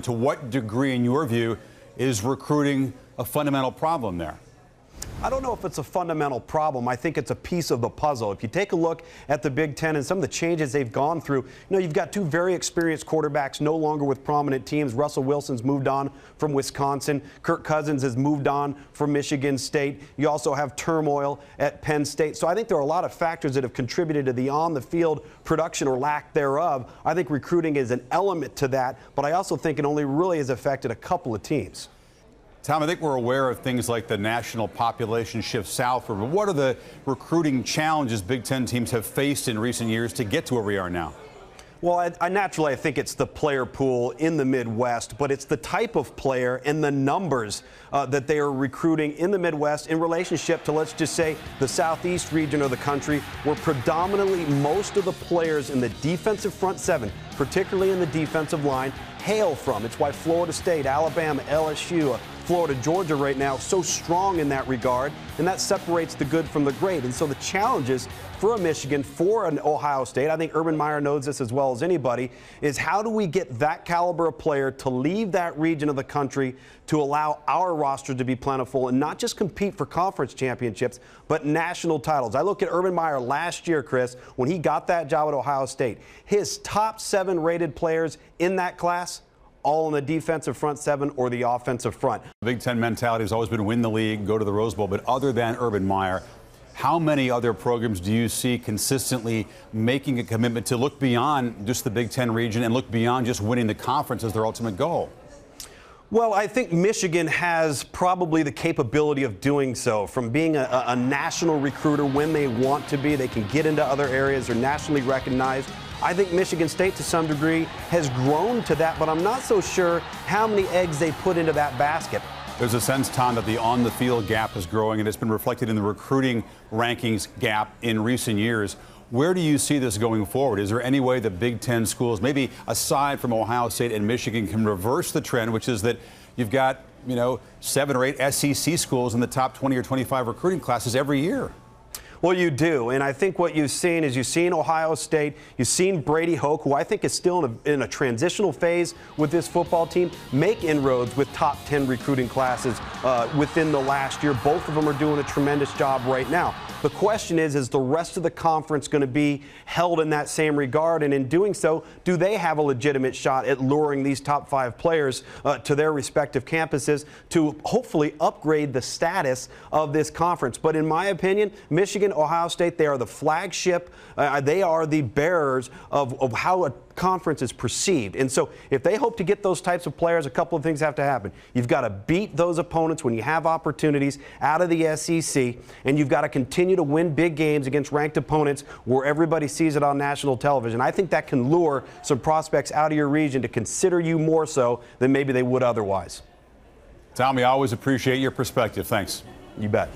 To what degree, in your view, is recruiting a fundamental problem there? I don't know if it's a fundamental problem. I think it's a piece of the puzzle. If you take a look at the Big Ten and some of the changes they've gone through, you've got two very experienced quarterbacks no longer with prominent teams. Russell Wilson's moved on from Wisconsin. Kirk Cousins has moved on from Michigan State. You also have turmoil at Penn State. So I think there are a lot of factors that have contributed to the on-the-field production or lack thereof. I think recruiting is an element to that, but I also think it only really has affected a couple of teams. Tom, I think we're aware of things like the national population shift southward, but what are the recruiting challenges Big Ten teams have faced in recent years to get to where we are now? Well, I think it's the player pool in the Midwest, but it's the type of player and the numbers that they are recruiting in the Midwest in relationship to, let's just say, the Southeast region of the country, where predominantly most of the players in the defensive front seven, particularly in the defensive line, hail from. It's why Florida State, Alabama, LSU, Florida, Georgia right now so strong in that regard, and that separates the good from the great. And so the challenges for a Michigan, for an Ohio State, I think Urban Meyer knows this as well as anybody, is how do we get that caliber of player to leave that region of the country to allow our roster to be plentiful and not just compete for conference championships, but national titles. I look at Urban Meyer last year, Chris, when he got that job at Ohio State. His top 7 rated players in that class, all in the defensive front seven or the offensive front. The Big Ten mentality has always been win the league, go to the Rose Bowl, but other than Urban Meyer, how many other programs do you see consistently making a commitment to look beyond just the Big Ten region and look beyond just winning the conference as their ultimate goal? Well, I think Michigan has probably the capability of doing so. From being a national recruiter when they want to be, they can get into other areas, they're nationally recognized. I think Michigan State, to some degree, has grown to that, but I'm not so sure how many eggs they put into that basket. There's a sense, Tom, that the on-the-field gap is growing, and it's been reflected in the recruiting rankings gap in recent years. Where do you see this going forward? Is there any way the Big Ten schools, maybe aside from Ohio State and Michigan, can reverse the trend, which is that you've got, 7 or 8 SEC schools in the top 20 or 25 recruiting classes every year? Well, you do, and I think what you've seen is you've seen Ohio State, you've seen Brady Hoke, who I think is still in a transitional phase with this football team, make inroads with top 10 recruiting classes within the last year. Both of them are doing a tremendous job right now. The question is the rest of the conference going to be held in that same regard? And in doing so, do they have a legitimate shot at luring these top 5 players to their respective campuses to hopefully upgrade the status of this conference? But in my opinion, Michigan, Ohio State, they are the flagship. They are the bearers of how a conference is perceived. And so if they hope to get those types of players, a couple of things have to happen. You've got to beat those opponents when you have opportunities out of the SEC, and you've got to continue to win big games against ranked opponents where everybody sees it on national television. I think that can lure some prospects out of your region to consider you more so than maybe they would otherwise. Tommy, I always appreciate your perspective. Thanks. You bet.